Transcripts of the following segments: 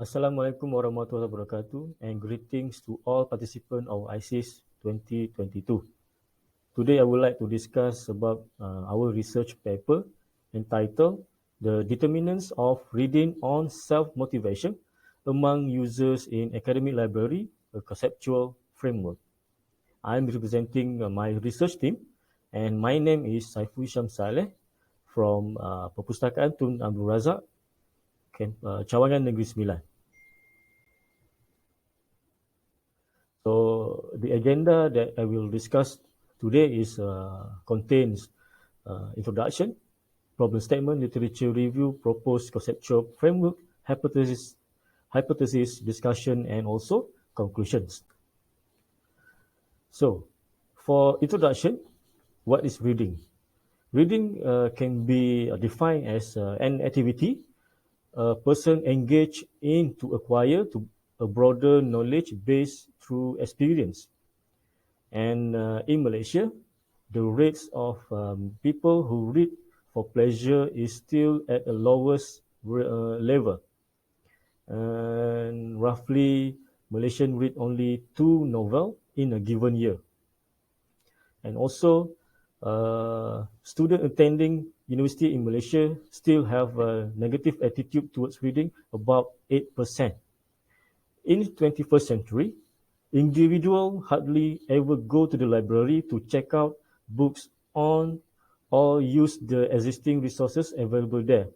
Assalamualaikum warahmatullahi wabarakatuh and greetings to all participants of ICIS 2022. Today I would like to discuss about our research paper entitled The Determinants of Reading on Self-Motivation Among Users in Academic Library, a Conceptual Framework. I am representing my research team and my name is Syaiful Saleh from Perpustakaan Tun Abdul Razak, Cawangan Negeri Sembilan. So the agenda that I will discuss today contains introduction, problem statement, literature review, proposed conceptual framework, hypothesis, discussion, and also conclusions. So for introduction, what is reading? Reading can be defined as an activity a person engaged in to acquire a broader knowledge base through experience. And in Malaysia, the rates of people who read for pleasure is still at the lowest level. And roughly, Malaysians read only 2 novels in a given year. And also, students attending university in Malaysia still have a negative attitude towards reading, about 8%. In the 21st century, individuals hardly ever go to the library to check out books on or use the existing resources available there.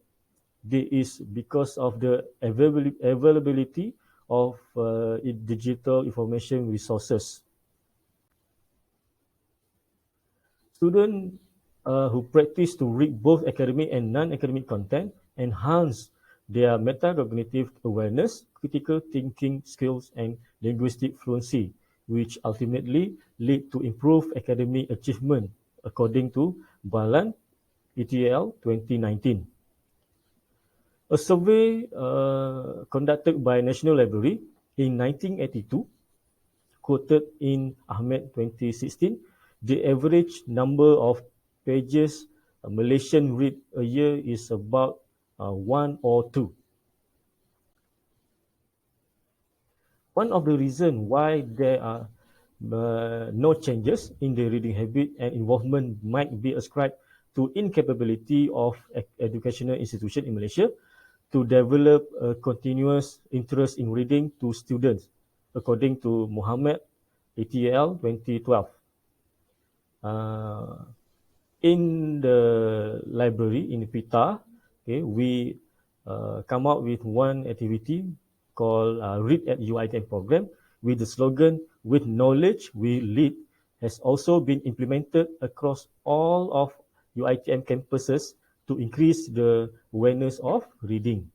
This is because of the availability of digital information resources. Students who practice to read both academic and non-academic content enhance their metacognitive awareness, critical thinking skills, and linguistic fluency, which ultimately lead to improved academic achievement, according to Balan ETL 2019. A survey conducted by National Library in 1982, quoted in Ahmed 2016, the average number of pages a Malaysian read a year is about 1 or 2. One of the reasons why there are no changes in the reading habit and involvement might be ascribed to incapability of educational institutions in Malaysia to develop a continuous interest in reading to students, according to Mohamed ETL 2012. In the library, in PITA, okay, we come out with one activity called Read at UiTM program with the slogan, with knowledge we lead, has also been implemented across all of UiTM campuses to increase the awareness of reading.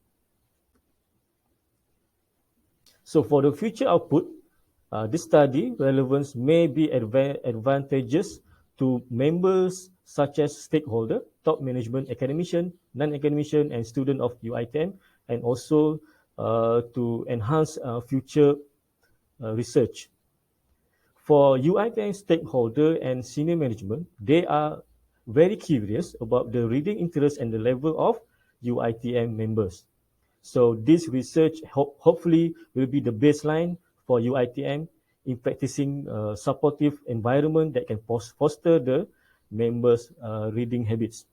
So for the future output, this study relevance may be advantageous to members such as stakeholder, top management, academician, non-academician, and student of UiTM, and also to enhance future research. For UiTM stakeholder and senior management, they are very curious about the reading interest and the level of UiTM members. So this research hopefully will be the baseline for UiTM in practicing supportive environment that can foster the members' reading habits.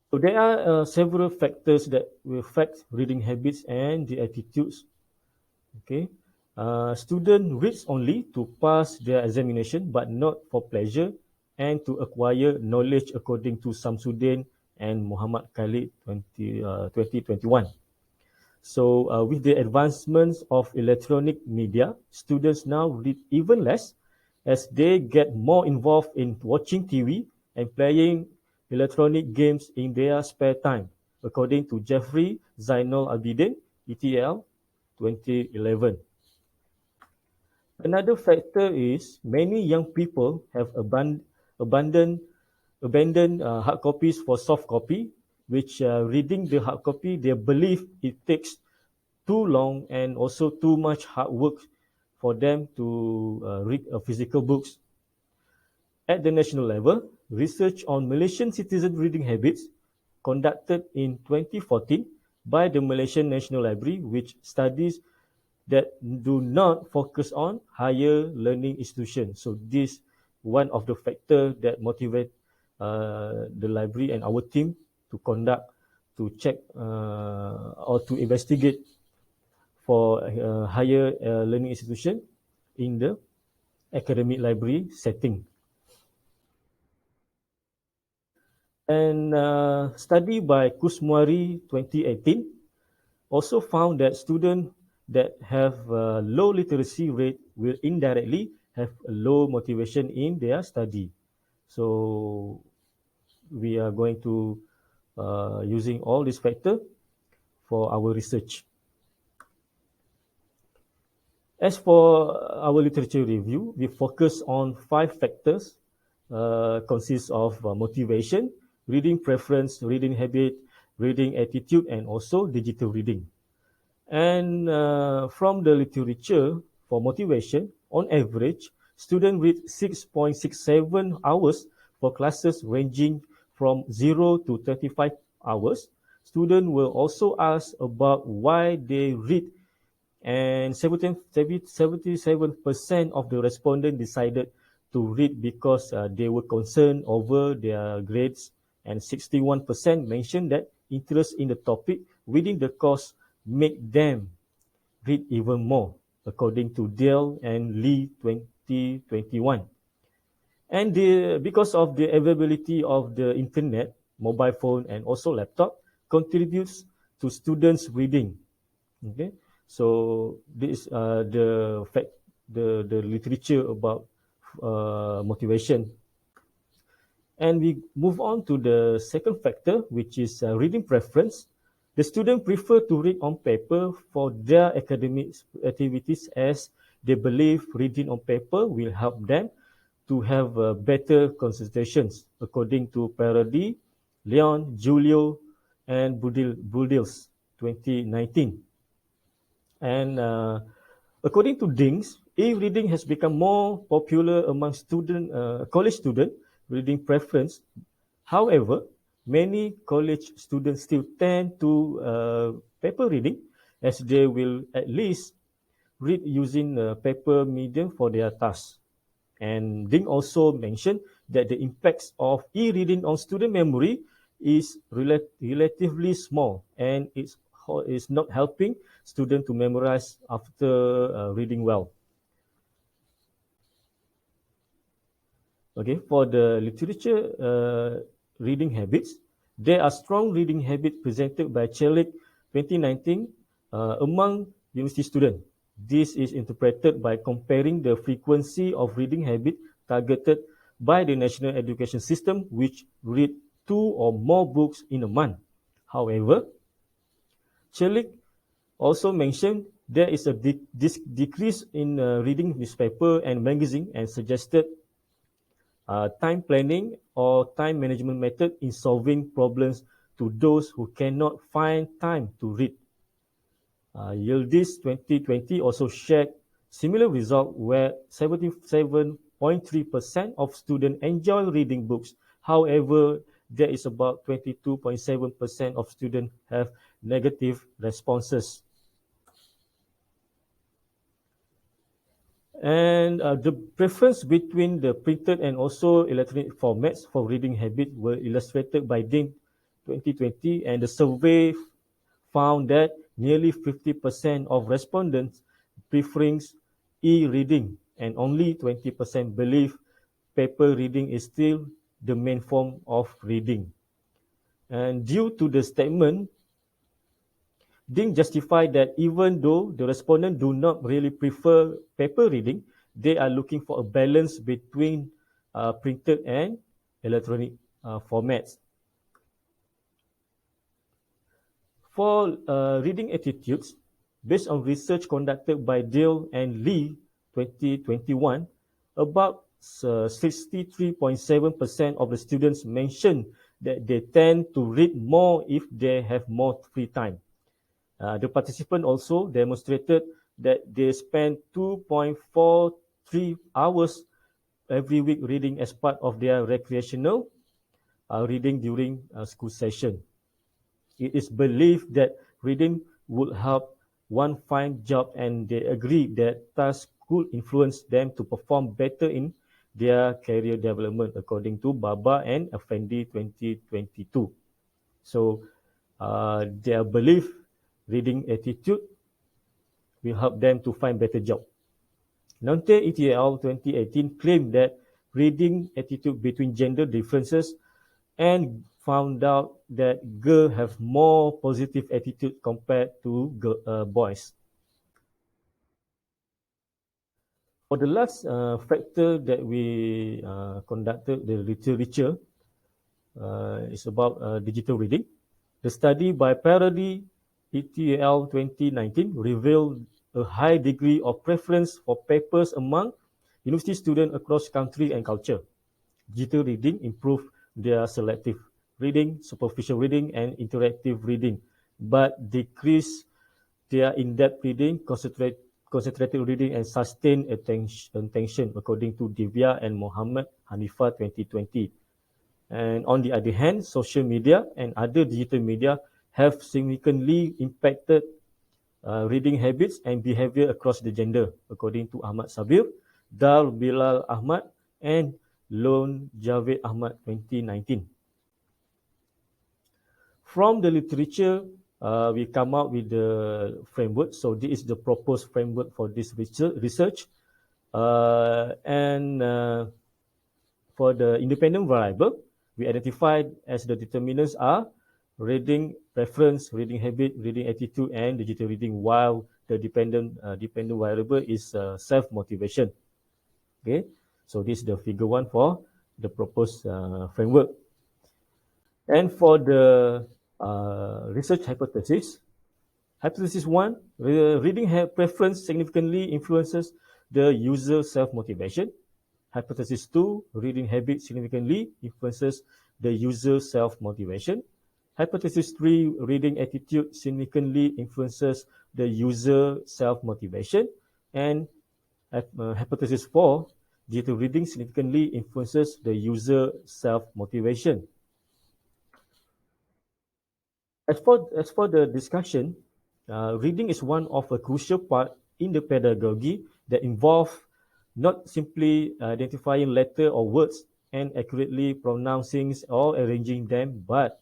So there are several factors that will affect reading habits and the attitudes. Okay, student reads only to pass their examination, but not for pleasure and to acquire knowledge, according to Samsudin and Muhammad Khalid 2021. So with the advancements of electronic media, students now read even less as they get more involved in watching TV and playing electronic games in their spare time, according to Jeffrey Zainal Abidin, ETL 2011. Another factor is many young people have abandoned hard copies for soft copy, which reading the hard copy, they believe it takes too long and also too much hard work for them to read physical books. At the national level, research on Malaysian citizen reading habits conducted in 2014 by the Malaysian National Library, which studies that do not focus on higher learning institutions. So this one of the factor that motivate the library and our team to conduct, to check or to investigate for higher learning institution in the academic library setting. And study by Kusmwari 2018 also found that students that have a low literacy rate will indirectly have a low motivation in their study. So we are going to using all these factors for our research. As for our literature review, we focus on 5 factors, consists of motivation, reading preference, reading habit, reading attitude, and also digital reading. And from the literature, for motivation, on average, students read 6.67 hours for classes ranging from 0 to 35 hours. Students will also ask about why they read, and 77% of the respondents decided to read because they were concerned over their grades, and 61% mentioned that interest in the topic within the course make them read even more, according to Dale and Lee 2021. And because of the availability of the internet, mobile phone, and also laptop contributes to students reading. Okay, so this is the literature about motivation. And we move on to the second factor, which is reading preference. The student prefer to read on paper for their academic activities, as they believe reading on paper will help them to have better concentrations, according to Parody, Leon, Julio, and Budils 2019. And according to Dings, e-reading has become more popular among college students reading preference. However, many college students still tend to paper reading, as they will at least read using paper medium for their tasks. And Ding also mentioned that the impacts of e-reading on student memory is relatively small, and it's not helping students to memorize after reading well. Okay, for the literature reading habits, there are strong reading habits presented by Chelik 2019 among university students. This is interpreted by comparing the frequency of reading habit targeted by the National Education System, which read 2 or more books in a month. However, Chelik also mentioned there is a decrease in reading newspaper and magazine, and suggested time planning or time management method in solving problems to those who cannot find time to read. Yildiz 2020 also shared similar result, where 77.3% of students enjoy reading books. However, there is about 22.7% of students have negative responses. And the preference between the printed and also electronic formats for reading habit were illustrated by Ding 2020, and the survey found that nearly 50% of respondents preferring e-reading, and only 20% believe paper reading is still the main form of reading. And due to the statement, Ding justified that even though the respondents do not really prefer paper reading, they are looking for a balance between printed and electronic formats. For reading attitudes, based on research conducted by Dale and Lee 2021, about 63.7% of the students mentioned that they tend to read more if they have more free time. The participants also demonstrated that they spend 2.43 hours every week reading as part of their recreational reading during school session. It is believed that reading would help one find job, and they agree that tasks could influence them to perform better in their career development, according to Baba and Effendi 2022. So their belief, reading attitude will help them to find better job. Nante et al. 2018 claimed that reading attitude between gender differences and found out that girls have more positive attitude compared to boys. For the last factor that we conducted, the literature, is about digital reading. The study by Parody et al. 2019 revealed a high degree of preference for papers among university students across country and culture. Digital reading improved their selective reading, superficial reading, and interactive reading, but decreased their in-depth reading, concentrated reading, and sustained attention, according to Divya and Mohamed Hanifa 2020. And on the other hand, social media and other digital media have significantly impacted reading habits and behavior across the gender, according to Ahmad Sabir, Dar Bilal Ahmad, and Lone Javed Ahmad 2019. From the literature, we come up with the framework. So this is the proposed framework for this research. And for the independent variable, we identified as the determinants are reading preference, reading habit, reading attitude, and digital reading, while the dependent variable is self-motivation. Okay, so this is the figure 1 for the proposed framework. And for the research hypothesis, hypothesis 1, reading preference significantly influences the user self-motivation. Hypothesis 2, reading habit significantly influences the user self-motivation. Hypothesis 3, reading attitude significantly influences the user self-motivation. And hypothesis 4, digital reading significantly influences the user self-motivation. As for the discussion, reading is one of a crucial part in the pedagogy that involve not simply identifying letter or words and accurately pronouncing or arranging them, but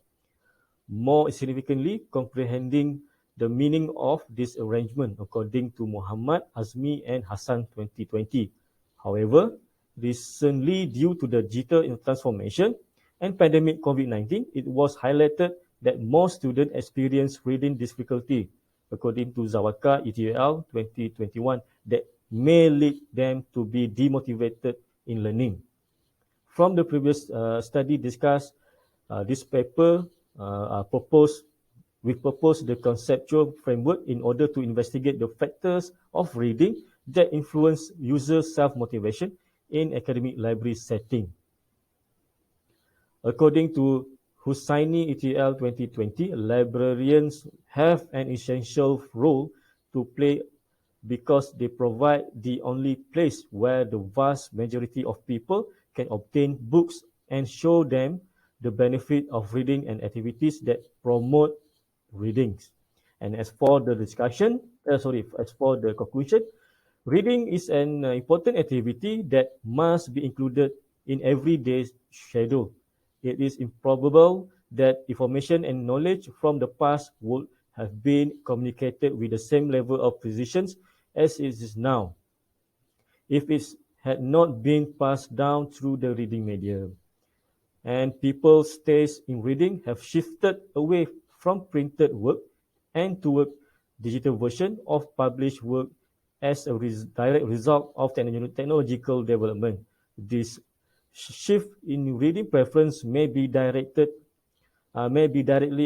more significantly comprehending the meaning of this arrangement, according to Muhammad, Azmi, and Hassan 2020. However, recently, due to the digital transformation and pandemic COVID-19, it was highlighted that more students experience reading difficulty, according to Zawaka et al. 2021, that may lead them to be demotivated in learning. From the previous study discussed, this paper we propose the conceptual framework in order to investigate the factors of reading that influence user self-motivation in academic library setting. According to Hussaini et al. 2020, librarians have an essential role to play because they provide the only place where the vast majority of people can obtain books and show them the benefit of reading and activities that promote readings. And as for the conclusion, reading is an important activity that must be included in everyday schedule. It is improbable that information and knowledge from the past would have been communicated with the same level of precision as it is now, if it had not been passed down through the reading medium. And people's taste in reading have shifted away from printed work and toward digital version of published work as a direct result of technological development. This shift in reading preference may be directly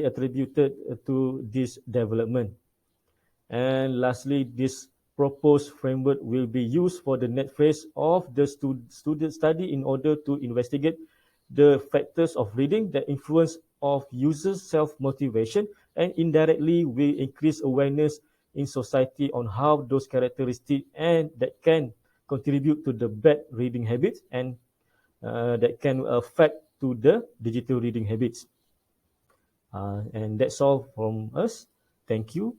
attributed to this development. And lastly, this proposed framework will be used for the next phase of the student study in order to investigate the factors of reading that influence of users' self-motivation and indirectly will increase awareness in society on how those characteristics and that can contribute to the bad reading habits and that can affect to the digital reading habits. And that's all from us. Thank you.